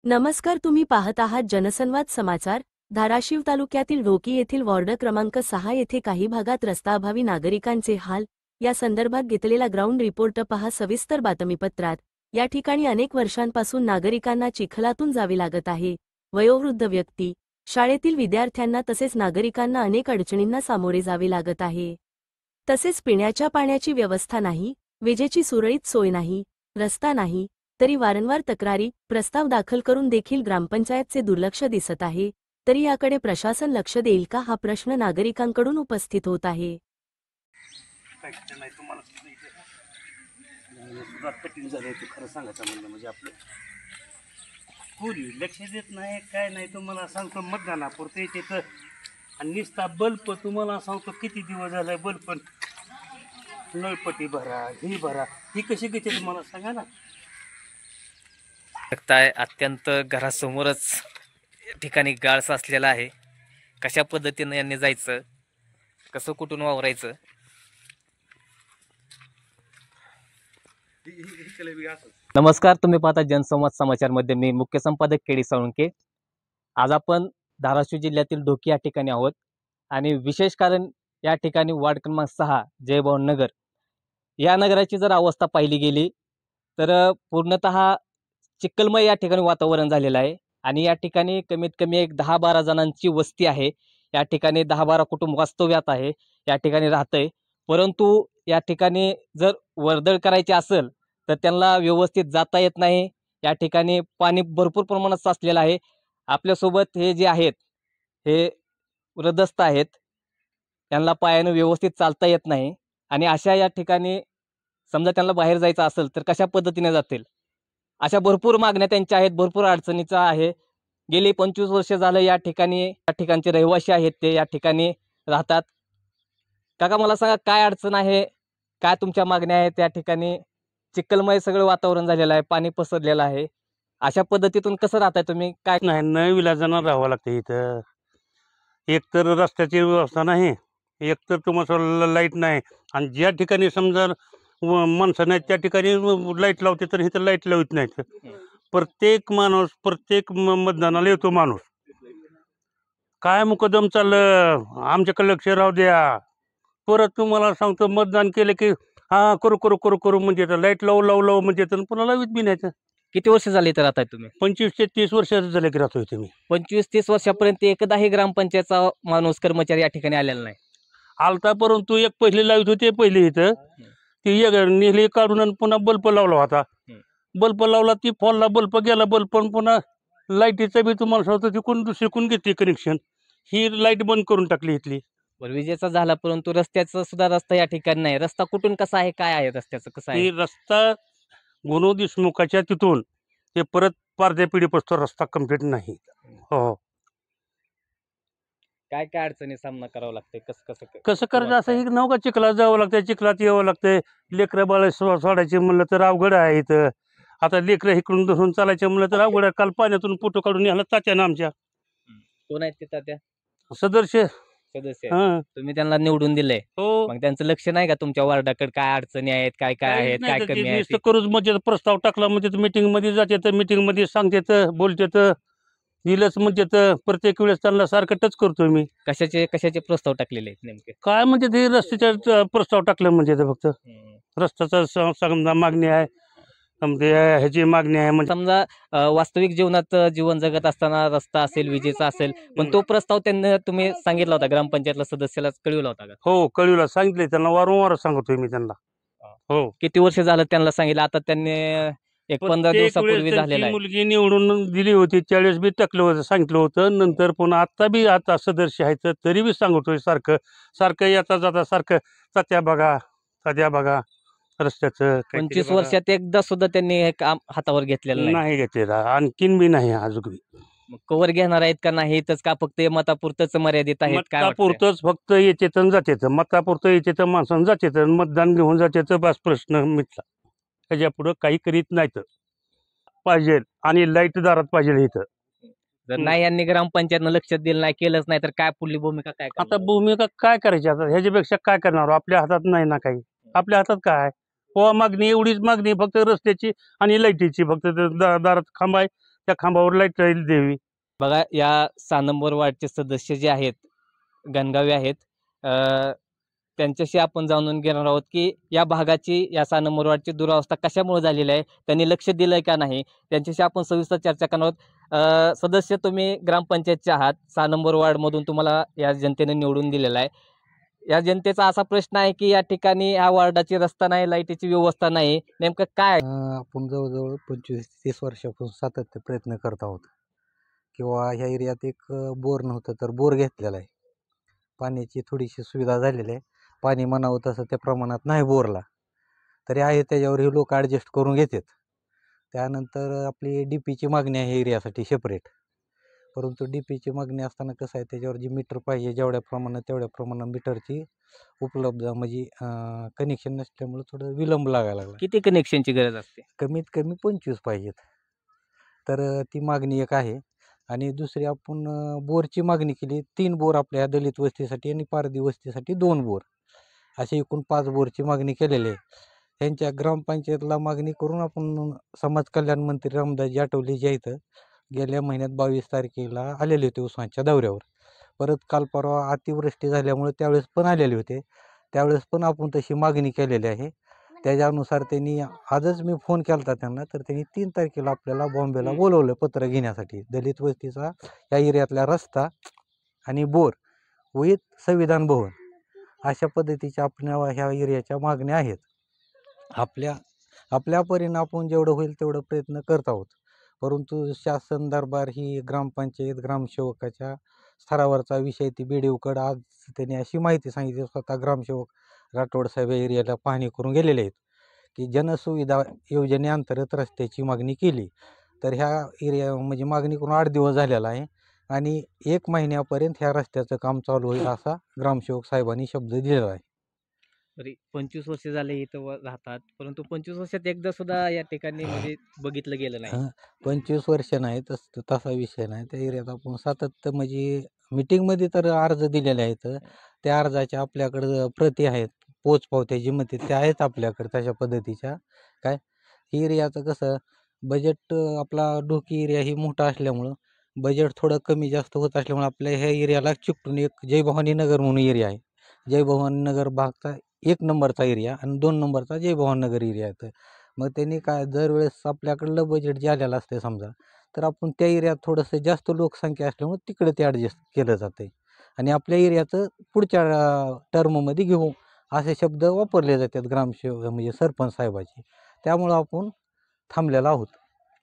नमस्कार, तुम्ही पाहत आहात जनसंवाद समाचार। धाराशिव तालुक्यातील ढोकी येथील वॉर्ड क्रमांक 6 येथे काही भागात रस्ताअभावी नागरिकांचे हाल, या संदर्भात घेतलेला ग्राउंड रिपोर्ट पहा सविस्तर बातमीपत्रात। या ठिकाणी अनेक वर्षांपासून नागरिकांना चिखलातून जावे लागत आहे। वयोवृद्ध व्यक्ती, शाळेतील विद्यार्थ्यांना तसेच नागरिकांना अनेक अडचणींना सामोरे जावे लागत आहे। तसेच पिण्याच्या पाण्याची व्यवस्था नाही, विजेची सुरळीत सोय नाही, रस्ता नाही, तरी वारंवार तक्रारी, प्रस्ताव दाखल करून देखील ग्रामपंचायतचे दुर्लक्ष दिसत आहे। तरी याकडे प्रशासन लक्ष देईल का, हा प्रश्न नागरिकांकडून उपस्थित होत आहे। कोणी लक्ष देत नाही, काय नाही। तुम्हाला सांगतो मतदानापुरते येते तर, आणि निस्ता बल्ब तुम्हाला सांगतो किती दिवस झालाय बल्ब नळपट्टी भरा, ही भरा, ही कशी घेते तुम्हाला सांगा ना। बघताय अत्यंत घरासमोरच ठिकाणी गाळ साचलेला आहे। कशा पद्धतीने यांनी जायचं, कसं कुठून वावरायचं। नमस्कार, तुम्ही पाहता जनसंवाद समाचार मध्ये मी मुख्य संपादक केडी साळुंके। आज आपण धाराशिव जिल्ह्यातील ढोकी या ठिकाणी आहोत आणि विशेष कारण या ठिकाणी वार्ड क्रमांक 6 जयभवन नगर या नगराची जर अवस्था पाहिली गेली तर पूर्णतः चिखलमय या ठिकाणी वातावरण झालेलं आहे आणि या ठिकाणी कमीत कमी एक 10-12 जणांची वस्ती आहे। या ठिकाणी 10-12 कुटुंब वास्तव्यात आहे, या ठिकाणी राहतंय। परंतु या ठिकाणी जर वर्दळ करायची असेल तर त्यांना व्यवस्थित जाता येत नाही। या ठिकाणी पाणी भरपूर प्रमाणात साचलेलं आहे। आपल्यासोबत हे जे आहेत हे वृद्धस्थ आहेत, त्यांना पायाने व्यवस्थित चालता येत नाही आणि अशा या ठिकाणी समजा त्यांना बाहेर जायचं असेल तर कशा पद्धतीने जातील, अशा भरपूर मागण्या त्यांच्या आहेत, भरपूर अडचणीचा आहे। गेली 25 वर्ष झालं या ठिकाणचे रहिवासी आहेत, ते या ठिकाणी राहतात। काका, मला सांगा काय अडचण आहे, काय तुमच्या मागण्या आहेत। त्या ठिकाणी चिखलमय सगळं वातावरण झालेलं आहे, पाणी पसरलेलं आहे। अशा पद्धतीतून कसं राहताय तुम्ही? काय नाही, न विलाजानं राहावं लागतं इथं। एक तर रस्त्याची व्यवस्था नाही, एक तर तुम्हाला लाईट नाही, आणि ज्या ठिकाणी समजा माणसं नाहीत त्या ठिकाणी लाईट लावते तर इथं लाईट लावत नाहीत। प्रत्येक माणूस प्रत्येक मतदानाला येतो माणूस, काय मुकदम चाललं आमच्याकडे लक्ष राहू द्या। परत तुम्हाला सांगतो मतदान केलं की हा करू करू करू करू म्हणजे लाईट लावू लावू लावू म्हणजे पुन्हा लावीत बी नाही। किती वर्ष झाली तर राहताय तुम्ही? 25 ते 30 वर्ष झाले की राहतोय तुम्ही। 25-30 वर्षापर्यंत एकदाही ग्रामपंचायतचा माणूस कर्मचारी या ठिकाणी आलेला नाही? आलता, परंतु एक पहिले लावित होते, पहिले इथं ती एक नेहली काढून आणि पुन्हा बल्ब लावला होता। बल्ब लावला, ती फॉलला बल्ब गेला, बल्ब पण पुन्हा लाईटीचं बी तुम्हाला सांगतो ती दुसरीकडून घेतली कनेक्शन, ही लाईट बंद करून टाकली इथली। विजेचा झाला, परंतु रस्त्याचा सुद्धा रस्ता या ठिकाणी नाही। रस्ता कुठून कसा आहे, काय आहे रस्त्याचं कसं आहे? ती रस्ता गुणो देशमुखाच्या तिथून ते परत पारध्या पिढीपासून रस्ता कंप्लीट नाही। हो, काय काय अडचणी सामना करावा लागतंय, कसं करायचं असं हे नव्हतं का, चिखलात जावं लागतंय, चिखलात यावं लागतंय। लेकरं बाळ सोडायचे म्हणलं तर अवघड आहे इथं। आता लेकरं इकडून धरून चालायचे म्हणलं तर अवघड आहे। काल पाण्यातून फोटो काढून यायला तात्यानं आमच्या कोण आहेत ते त्या सदस्य सदस्य? हा तुम्ही त्यांना निवडून दिलंय, हो, मग त्यांचं लक्ष नाही का तुमच्या वार्डाकडे? काय अडचणी आहेत, काय काय काहीच आहेत, नाही काय तर ते कमी आहे? नुसतं करूच म्हणजे प्रस्ताव टाकला म्हणजे मीटिंग मध्ये जाते तर मीटिंग मध्ये सांगते तर बोलते तर दिलंच म्हणजे तर प्रत्येक वेळेस त्यांना सारखं टच करतोय मी। कशाचे प्रस्ताव टाकलेले आहेत नेमके? काय म्हणजे ते रस्त्याच्या प्रस्ताव टाकलं म्हणजे ते फक्त रस्त्याचा समजा मागणी आहे, म्हणजे ह्याची मागणी आहे म्हणजे समजा वास्तविक जीवनात जीवन जगत असताना रस्ता असेल, विजेचा असेल, पण तो प्रस्ताव त्यांना तुम्ही सांगितला होता, ग्रामपंचायतला सदस्याला कळविला होता का? हो, कळविला, सांगितलंय त्यांना, वारंवार सांगतोय मी त्यांना। हो, किती वर्ष झालं त्यांना सांगितलं? आता त्यांनी एक 15 प्रत्येक वेळेस दिवसापूर्वी त्यांची झालेला आहे। मुलगी निवडून दिली होती त्यावेळेस बी टाकलं होतं, सांगितलं होतं। नंतर पुन्हा आता सदस्य आहे तरी बी सांगतोय सारखं सारखं, येता जाता सारखं तात्या बघा रस्त्याचं 25 वर्षात एकदा सुद्धा त्यांनी हे काम हातावर घेतलेलं नाही? नाही घेतलेला, आणखीन बी नाही अजून बी। मग कवर घेणार आहेत का नाही, इथंच का फक्त मतापुरतच मर्यादित आहेत? काय वाटतंय? मतापुरतच फक्त येते तर जाते, मतापुरतं येते तर माणसानं जाते तर मतदान घेऊन जाते तर बस प्रश्न मिटला। त्याच्या पुढं काही करीत नाहीत पाहिजे, आणि लाईट दारात पाहिजे इथं। जर नाही यांनी ग्रामपंचायतनं लक्ष दिलं नाही, केलंच नाही तर काय पुढली भूमिका काय आता करणार? भूमिका काय करायची, आता ह्याच्यापेक्षा काय करणार? आपल्या हातात नाही ना काही, आपल्या हातात काय आहे? हो, मागणी एवढीच मागणी फक्त रस्त्याची आणि लाईटीची, फक्त दारात खांब आहे त्या खांबावर लाईट द्यावी. बघा, या 6 नंबर वार्डचे सदस्य जे आहेत, गणगावे आहेत, अ, त्यांच्याशी आपण जाणून घेणार आहोत की या भागाची, या 6 नंबर वार्डची दुरावस्था कशामुळे झालेली आहे, त्यांनी लक्ष दिलंय का नाही, त्यांच्याशी आपण सविस्तर चर्चा करणार आहोत. सदस्य, तुम्ही ग्रामपंचायतचे आहात, 6 नंबर वार्डमधून तुम्हाला या जनतेने निवडून दिलेला आहे. या जनतेचा असा प्रश्न आहे की या ठिकाणी या वार्डाची रस्ता नाही, लाईटीची व्यवस्था नाही, नेमकं काय? आपण जवळजवळ 25-30 वर्षापासून सातत्य प्रयत्न करत आहोत किंवा ह्या एरियात एक बोर नव्हतं तर बोर घेतलेला आहे. पाण्याची थोडीशी सुविधा झालेली आहे. पाणी म्हणावं तसं त्या प्रमाणात नाही बोरला, तरी आहे त्याच्यावर हे लोक ॲडजस्ट करून घेतात. त्यानंतर आपली डी पीची मागणी आहे एरियासाठी सेपरेट, परंतु डी पीची मागणी असताना कसं आहे, त्याच्यावर जी मीटर पाहिजे तेवढ्या प्रमाणात मीटरची उपलब्ध म्हणजे कनेक्शन नसल्यामुळे थोडं विलंब लागायला लागला. किती कनेक्शनची गरज असते? कमीत कमी 25 पाहिजेत. तर ती मागणी एक आहे. आणि दुसरी आपण बोरची मागणी केली. 3 बोर आपल्या दलित वस्तीसाठी आणि पारधी वस्तीसाठी 2 बोर, असे एकूण 5 बोरची मागणी केलेली आहे. ह्यांच्या ग्रामपंचायतला मागणी करून आपण समाज कल्याण मंत्री रामदासजी आठवले जे आहेत, गेल्या महिन्यात 22 तारखेला आलेले होते उस्मानच्या दौऱ्यावर. परत काल परवा अतिवृष्टी झाल्यामुळे त्यावेळेस पण आलेले होते. त्यावेळेस पण आपण तशी मागणी केलेली आहे. त्याच्यानुसार त्यांनी आजच मी फोन केला होता त्यांना, तर त्यांनी 3 तारखेला आपल्याला बॉम्बेला बोलवलं पत्र घेण्यासाठी. दलित वस्तीचा या एरियातला रस्ता आणि बोर विथ संविधान भवन अशा पद्धतीच्या आपल्या ह्या एरियाच्या मागण्या आहेत. आपल्या परीनं आपण जेवढं होईल तेवढं प्रयत्न करत आहोत, परंतु शासन दरबार ही ग्रामपंचायत ग्रामसेवकाच्या स्तरावरचा विषय. ती BDOकडं आज त्यांनी अशी माहिती सांगितली, स्वतः ग्रामसेवक राठोड साहेब या एरियाला पाहणी करून गेलेले आहेत की जनसुविधा योजनेअंतर्गत रस्त्याची मागणी केली. तर ह्या एरिया म्हणजे मागणी करून 8 दिवस झालेला आहे आणि 1 महिन्यापर्यंत ह्या रस्त्याचं काम चालू होईल असा ग्रामसेवक साहेबांनी शब्द दिलेला आहे. तरी 25 वर्ष झाले इथं राहतात, परंतु 25 वर्षात एकदा सुद्धा या ठिकाणी म्हणजे बघितलं गेलं नाही. 25 वर्ष नाही, तसा विषय नाही. त्या एरियात आपण सातत्य म्हणजे मिटिंगमध्ये तर अर्ज दिलेले आहेत. त्या अर्जाच्या आपल्याकडं प्रती आहेत, पोचपावत्याची मते त्या आहेत आपल्याकडे तशा पद्धतीच्या. काय एरियाचं कसं बजेट, आपला ढोकी एरिया ही मोठा असल्यामुळं बजेट थोडं कमी जास्त होत असल्यामुळे आपल्या ह्या एरियाला चिकटून एक जय भवानी नगर म्हणून एरिया आहे. जय भवानी नगर भागचा 1 नंबरचा एरिया आणि 2 नंबरचा जय भवानी नगर एरिया आहे. मग त्यांनी काय, दरवेळेस आपल्याकडलं बजेट जे आलेलं असते समजा, तर आपण त्या एरियात थोडंसं जास्त लोकसंख्या असल्यामुळे तिकडे ते ॲडजस्ट केलं जातं आहे आणि आपल्या एरियाचं पुढच्या टर्ममध्ये घेऊ असे शब्द वापरले जातात ग्रामसेवक म्हणजे सरपंच साहेबाचे. त्यामुळं आपण थांबलेलो आहोत.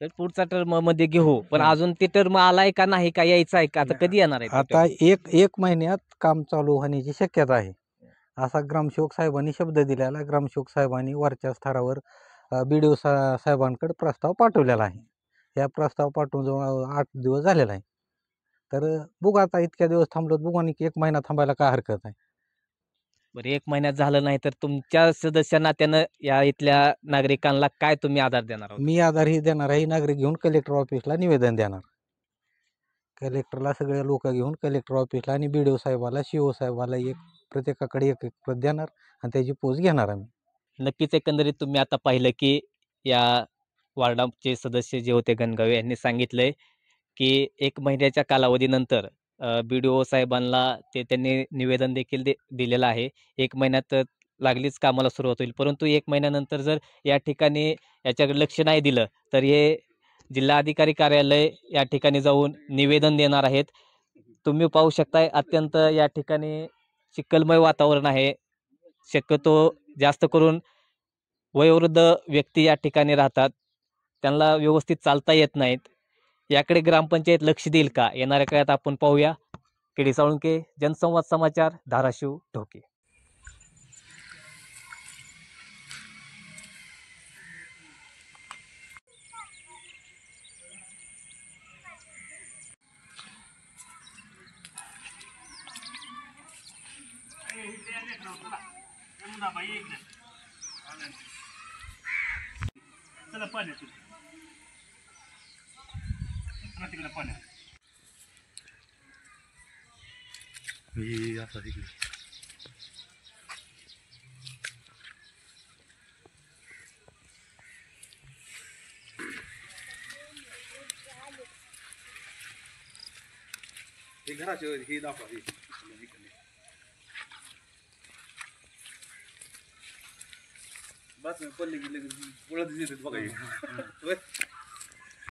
तर पुढचा टर्म मध्ये घेऊ, पण अजून ते टर्म आलाय का नाही, का यायचा आहे का, आता कधी येणार आहे तो आता term? एक महिन्यात काम चालू होण्याची शक्यता आहे असा ग्रामसेवक साहेबांनी शब्द दिलेला. ग्रामसेवक साहेबांनी वरच्या स्तरावर BDO साहेबांकडे प्रस्ताव पाठवलेला आहे. या प्रस्ताव पाठवून जवळ 8 दिवस झालेला आहे. तर बघू आता इतक्या दिवस थांबलो, बघू आणि 1 महिना थांबायला काय हरकत आहे. बरं, 1 महिन्यात झालं नाही तर तुमच्या सदस्यांना त्यानं या इथल्या नागरिकांना काय तुम्ही आधार देणार आहोत? मी आधार ही देणार आहे, नागरिक घेऊन कलेक्टर ऑफिसला निवेदन देणार. कलेक्टरला सगळे लोक घेऊन कलेक्टर ऑफिसला आणि BDO साहेबाला CO साहेबाला प्रत्येकाकडे एक प्रत देणार आणि त्याची पोच घेणार आम्ही. नक्कीच, एकंदरीत तुम्ही आता पाहिलं की या वार्डाचे सदस्य जे होते गणगावे यांनी सांगितलंय की 1 महिन्याच्या कालावधीनंतर BDO साहेबांना त्यांनी निवेदन देखील दिलेलं आहे. 1 महिन्यात लागलीच कामाला सुरुवात होईल, परंतु 1 महिन्यानंतर जर या ठिकाणी याच्याकडे लक्ष नाही दिलं तर हे जिल्हाधिकारी कार्यालय या ठिकाणी जाऊन निवेदन देणार आहेत. तुम्ही पाहू शकताय, अत्यंत या ठिकाणी चिखलमय वातावरण आहे. शक्यतो जास्त करून वयोवृद्ध व्यक्ती या ठिकाणी राहतात, त्यांना व्यवस्थित चालता येत नाहीत. याकडे ग्रामपंचायत लक्ष देईल का, येणाऱ्या काळात आपण पाहूया. KD साळुंके, जनसंवाद समाचार, धाराशिव, ढोकी. चला पाण्यात तिकडे पाण्यात आता तिकडे हे घराच्या हे दाखवा हे बस पडले की लगेच पळत येतात बघा हे.